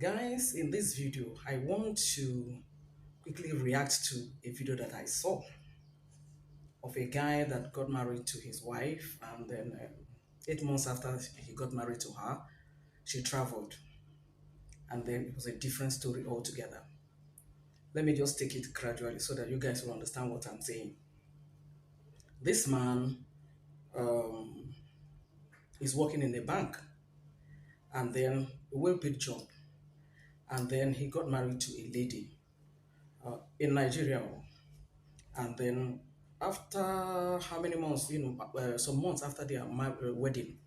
Guys, in this video, I want to quickly react to a video that I saw of a guy that got married to his wife, and then 8 months after he got married to her, she traveled, and then it was a different story altogether. Let me just take it gradually so that you guys will understand what I'm saying. This man um, is working in a bank, and then a well-paid job, and then he got married to a lady in Nigeria. And then after how many months, some months after their wedding,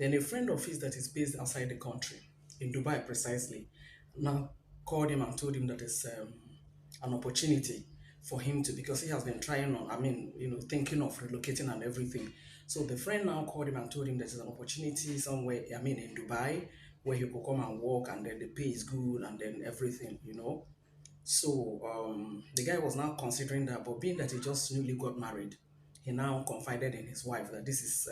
then a friend of his that is based outside the country, in Dubai precisely, now called him and told him that it's an opportunity for him to, because he has been trying on, thinking of relocating and everything. So the friend now called him and told him there's an opportunity somewhere, in Dubai, where he could come and work, and then the pay is good and then everything. So the guy was now considering that, but being that he just newly got married, he now confided in his wife that this is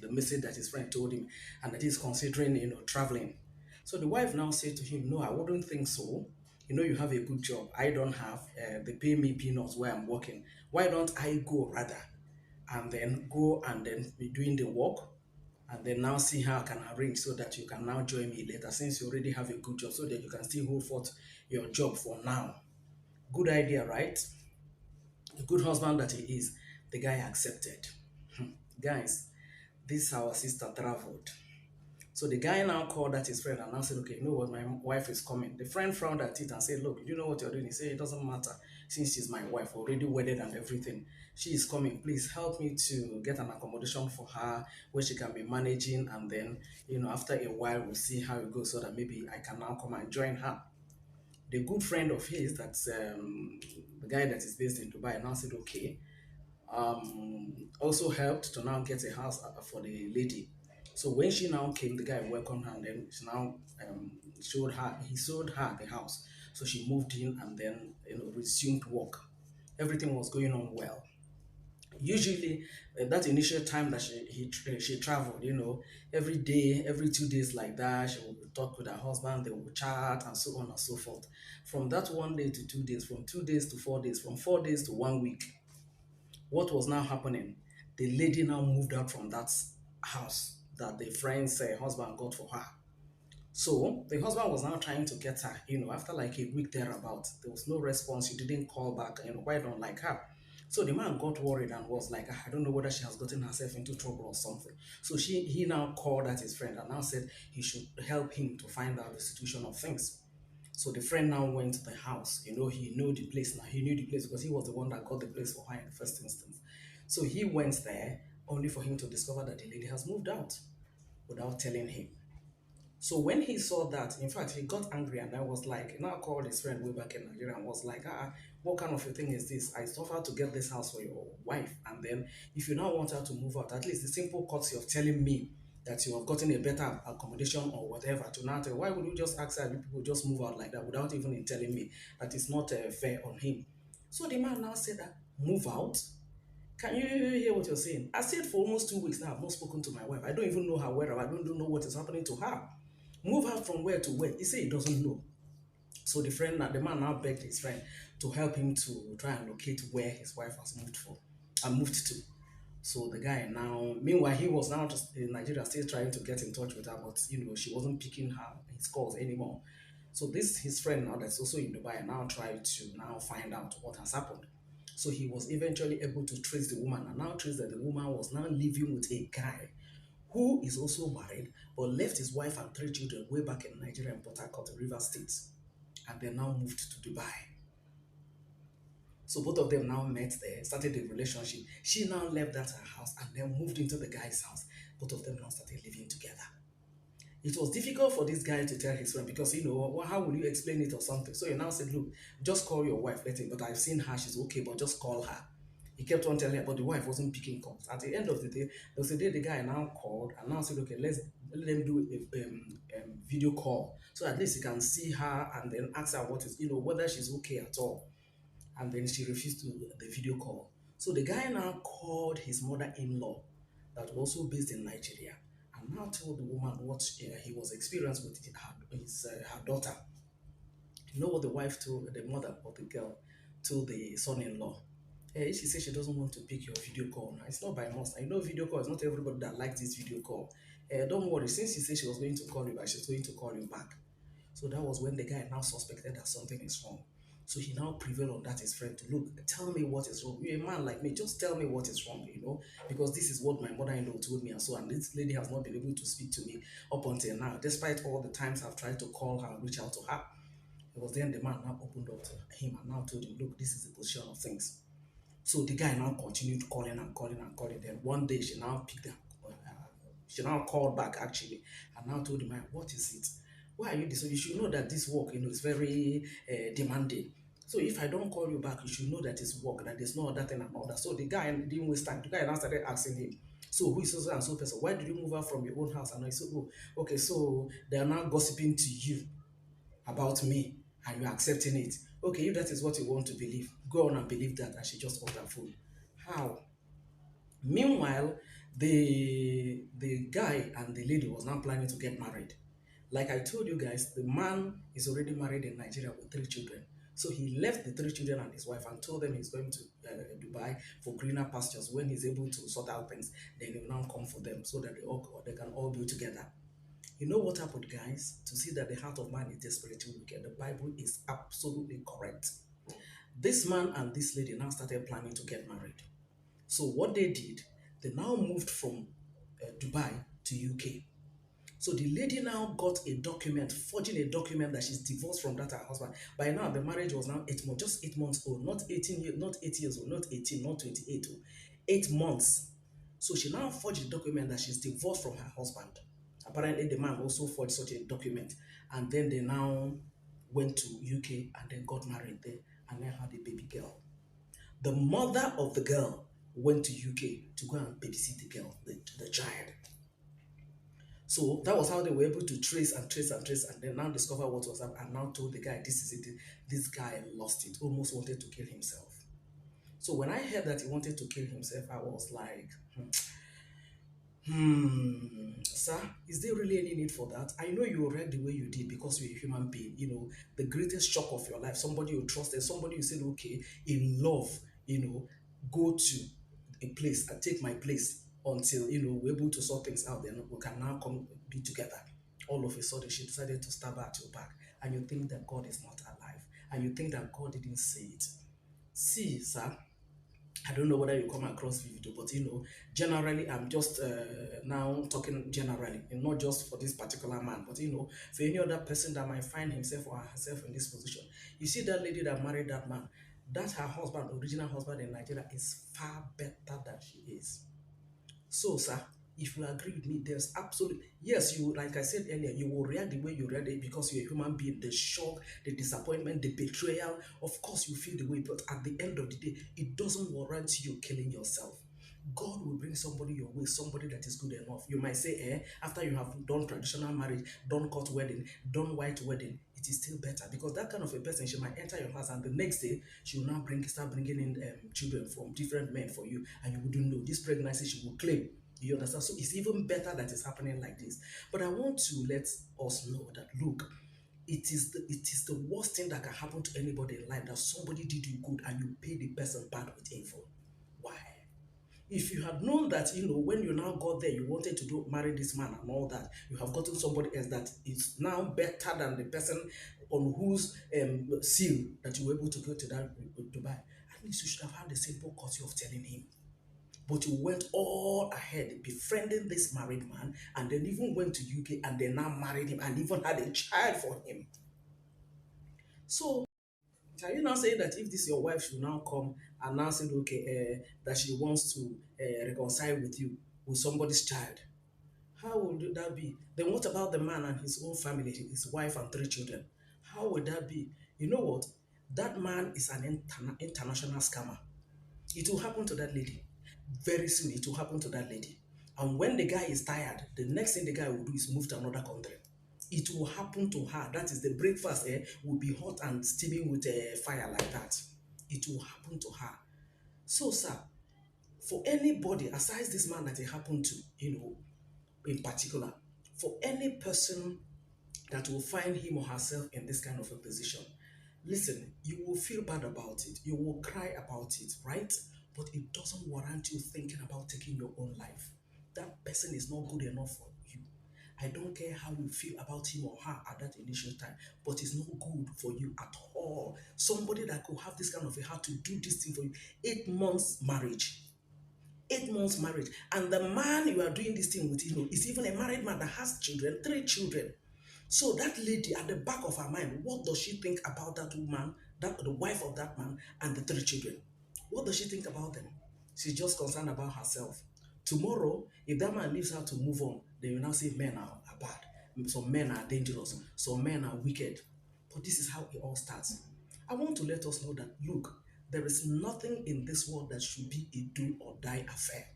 the message that his friend told him, and that he's considering, traveling. So the wife now said to him, "No, I wouldn't think so. You have a good job. I don't have. They pay me peanuts where I'm working. Why don't I go rather, and then go and then be doing the work, and then now see how I can arrange so that you can now join me later, since you already have a good job, so that you can still hold forth your job for now." Good idea, right? A good husband that he is, the guy accepted. Guys, this our sister traveled. So the guy now called that his friend and now said, "Okay, you know what, my wife is coming." The friend frowned at it and said, "Look, you know what you're doing?" He said, "It doesn't matter, since she's my wife, already wedded and everything. She is coming. Please help me to get an accommodation for her where she can be managing, and then, after a while, we'll see how it goes, so that maybe I can now come and join her." The good friend of his, that's the guy that is based in Dubai, now said, "Okay." Also helped to now get a house for the lady. So when she now came, the guy welcomed her, and then she now he showed her the house. So she moved in, and then resumed work. Everything was going on well. Usually, that initial time that she traveled, every day, every 2 days like that, she would talk with her husband, they would chat and so on and so forth. From that 1 day to 2 days, from 2 days to 4 days, from 4 days to 1 week, what was now happening? The lady now moved out from that house that the friend's husband got for her. So the husband was now trying to get her, after like a week thereabout. There was no response. She didn't call back, quite don't like her. So the man got worried and was like, "Ah, I don't know whether she has gotten herself into trouble or something." So he now called at his friend and now said he should help him to find out the situation of things. So the friend now went to the house. He knew the place now. He knew the place because he was the one that got the place for her in the first instance. So he went there only for him to discover that the lady has moved out without telling him. So when he saw that, in fact, he got angry, and I was like, he now called his friend way back in Nigeria and was like, what kind of a thing is this? I suffered to get this house for your wife. And then if you now want her to move out, at least the simple courtesy of telling me that you have gotten a better accommodation or whatever to now tell, why would you just ask her, people just move out like that without even telling me? That is not fair on him. So the man now said that, "Move out? Can you hear what you're saying? I said for almost 2 weeks now, I've not spoken to my wife. I don't even know her where. I don't even know what is happening to her. Move her from where to where?" He said he doesn't know. So the man now begged his friend to help him to try and locate where his wife has moved for and moved to. So the guy now, meanwhile, he was now just in Nigeria, still trying to get in touch with her, but she wasn't picking his calls anymore. So this his friend now that's also in Dubai now tried to now find out what has happened. So he was eventually able to trace the woman, and now trace that the woman was now living with a guy who is also married but left his wife and 3 children way back in Nigeria in Port Harcourt, River State, and then now moved to Dubai. So both of them now met there, started a relationship. She now left that her house and then moved into the guy's house. Both of them now started living together. It was difficult for this guy to tell his friend because, well, how will you explain it or something? So he now said, "Look, just call your wife, let him, but I've seen her, she's okay, but just call her." He kept on telling her, but the wife wasn't picking calls. At the end of the day, there was a day the guy now called and now said, "Okay, let them do a video call so at least he can see her and then ask her what is, whether she's okay at all." And then she refused to do the video call. So the guy now called his mother-in-law that was also based in Nigeria, and and now told the woman what he was experienced with her daughter. You know what the wife told the mother of the girl told the son-in-law? She said she doesn't want to pick your video call now. It's not by must. I know video call is not everybody that likes this video call. Don't worry, since she said she was going to call you back, she's going to call you back. So that was when the guy now suspected that something is wrong. So he now prevailed on that his friend to look, tell me what is wrong. You're a man like me, just tell me what is wrong, because this is what my mother-in-law told me and so and this lady has not been able to speak to me up until now, despite all the times I've tried to call her and reach out to her. It was then the man now opened up to him and now told him, look, this is the position of things. So the guy now continued calling and calling and calling. Then one day she now picked up, she now called back actually, and now told him, what is it? Why are you this? So you should know that this work, is very demanding. So if I don't call you back, you should know that it's work, that there's no other thing and all that. So the guy didn't waste time. The guy now started asking him, so who is so and so person? Why did you move out from your own house? And I said, oh, okay, so they are now gossiping to you about me and you're accepting it. Okay, if that is what you want to believe, go on and believe that. And she just got her phone. How? Meanwhile, the guy and the lady was now planning to get married. Like I told you guys, the man is already married in Nigeria with 3 children. So he left the 3 children and his wife and told them he's going to Dubai for greener pastures. When he's able to sort out things, then he will now come for them so that they can all be together. You know what happened, guys? To see that the heart of man is desperately wicked, the Bible is absolutely correct. This man and this lady now started planning to get married. So what they did, they now moved from Dubai to UK. So the lady now got a document, forging a document that she's divorced from that her husband. By now, the marriage was now 8 months, just 8 months old, not 18 years, not 8 years old, not 18, not 28, 8 months. So she now forged a document that she's divorced from her husband. Apparently, the man also forged such a document, and then they now went to UK and then got married there, and then had a baby girl. The mother of the girl went to UK to go and babysit the girl, the child. So that was how they were able to trace and trace and trace and then now discover what was up and now told the guy, this is it. This guy lost it, almost wanted to kill himself. So when I heard that he wanted to kill himself, I was like, sir, is there really any need for that? I know you react the way you did because you're a human being. The greatest shock of your life, somebody you trusted, somebody you said, okay, in love, go to a place and take my place until, we're able to sort things out. Then we can now come be together. All of a sudden, she decided to stab her at your back. And you think that God is not alive. And you think that God didn't say it. See, sir, I don't know whether you come across video, but generally, I'm just now talking generally, and not just for this particular man, but for any other person that might find himself or herself in this position. You see that lady that married that man, that her husband, original husband in Nigeria, is far better than she is. So, sir, if you agree with me, there's absolutely, yes, you, like I said earlier, you will react the way you react because you're a human being. The shock, the disappointment, the betrayal, of course, you feel the way, but at the end of the day, it doesn't warrant you killing yourself. God will bring somebody your way, somebody that is good enough. You might say, after you have done traditional marriage, done court wedding, done white wedding, it is still better because that kind of a person, she might enter your house and the next day she will now start bringing in children from different men for you, and you wouldn't know this pregnancy she will claim. You understand? So it's even better that it's happening like this. But I want to let us know that look, it is the worst thing that can happen to anybody in life that somebody did you good and you pay the person bad with evil. Why? If you had known that, when you now got there, you wanted to marry this man and all that, you have gotten somebody else that is now better than the person on whose seal that you were able to go to that Dubai. At least you should have had the simple courtesy of telling him. But you went all ahead befriending this married man and then even went to UK and then now married him and even had a child for him. So are you now saying that if this your wife should now come and now say, okay, that she wants to reconcile with you with somebody's child, how would that be? Then what about the man and his own family, his wife and 3 children? How would that be? You know what? That man is an international scammer. It will happen to that lady. Very soon, it will happen to that lady. And when the guy is tired, the next thing the guy will do is move to another country. It will happen to her. That is, the breakfast will be hot and steaming with a fire like that. It will happen to her. So, sir, for anybody aside this man that it happened to, in particular, for any person that will find him or herself in this kind of a position, listen, you will feel bad about it. You will cry about it, right? But it doesn't warrant you thinking about taking your own life. That person is not good enough for you. I don't care how you feel about him or her at that initial time, but it's not good for you at all. Somebody that could have this kind of a heart to do this thing for you. 8 months marriage. 8 months marriage. And the man you are doing this thing with, is even a married man that has children, 3 children. So that lady at the back of her mind, what does she think about that woman, that the wife of that man, and the 3 children? What does she think about them? She's just concerned about herself. Tomorrow, if that man leaves her to move on, they will now say men are bad. Some men are dangerous. Some men are wicked. But this is how it all starts. I want to let us know that, look, there is nothing in this world that should be a do or die affair.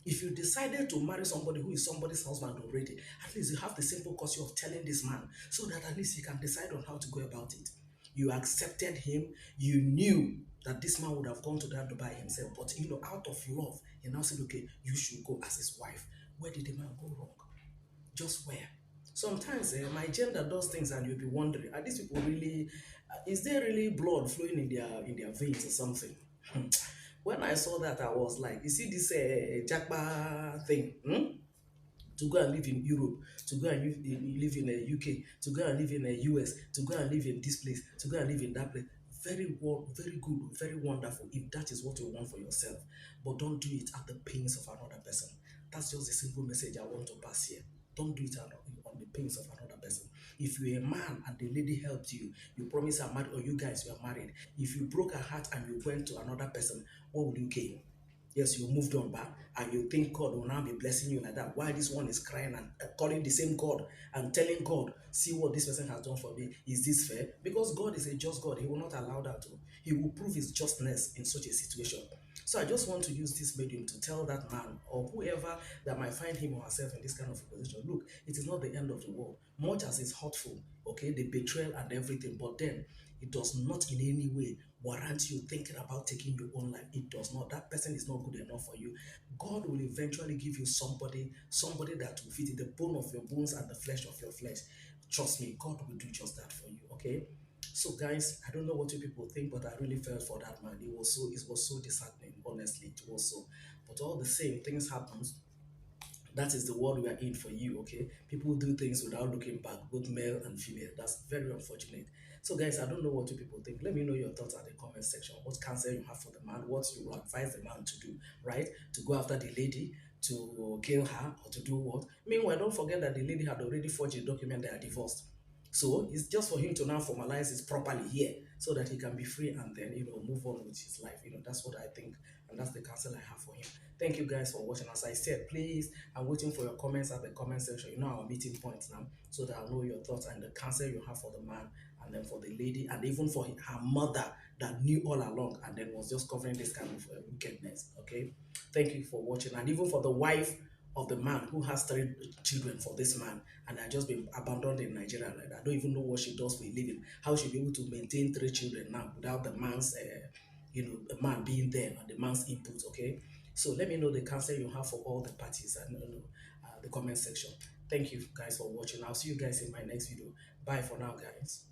If you decided to marry somebody who is somebody's husband already, at least you have the simple courtesy of telling this man so that at least he can decide on how to go about it. You accepted him, you knew that this man would have gone to that Dubai himself, but out of love, he now said, okay, you should go as his wife. Where did the man go wrong? Just where? Sometimes my gender does things and you'll be wondering, are these people really, is there really blood flowing in their veins or something? When I saw that, I was like, you see this Jackpa thing? To go and live in Europe, to go and live in the UK, to go and live in the US, to go and live in this place, to go and live in that place. Very good, very wonderful if that is what you want for yourself. But don't do it at the pains of another person. That's just a simple message I want to pass here. Don't do it on the pains of another person. If you're a man and the lady helped you, you promise her married, or you guys were married. If you broke her heart and you went to another person, what would you gain? Yes, you moved on back and you think God will now be blessing you like that. Why this one is crying and calling the same God and telling God, see what this person has done for me. Is this fair? Because God is a just God. He will not allow that to. He will prove his justness in such a situation. So I just want to use this medium to tell that man or whoever that might find him or herself in this kind of a position, look, it is not the end of the world. Much as it's hurtful, okay, the betrayal and everything, but then it does not in any way warrant you thinking about taking your own life. It does not. That person is not good enough for you. God will eventually give you somebody that will fit in the bone of your bones and the flesh of your flesh. Trust me, God will do just that for you. Okay. So guys, I don't know what you people think, but I really felt for that man. It was so disheartening, honestly. It was so. But all the same, things happen. That is the world we are in for you, okay? People do things without looking back, both male and female. That's very unfortunate. So, guys, I don't know what you people think. Let me know your thoughts at the comment section. What counsel you have for the man? What you will advise the man to do, right? To go after the lady, to kill her, or to do what? Meanwhile, don't forget that the lady had already forged a document they are divorced. So it's just for him to now formalize it properly here so that he can be free and then, move on with his life. That's what I think. And that's the counsel I have for him. Thank you guys for watching. As I said, please, I'm waiting for your comments at the comment section. Our meeting points now, so that I'll know your thoughts and the counsel you have for the man, and then for the lady, and even for her mother that knew all along and then was just covering this kind of wickedness. Okay, thank you for watching, and even for the wife of the man who has 3 children for this man and had just been abandoned in Nigeria like that. I don't even know what she does for a living. How she be able to maintain 3 children now without the man's, the man being there and the man's input. Okay, so let me know the counsel you have for all the parties and the comment section. Thank you guys for watching. I'll see you guys in my next video. Bye for now, guys.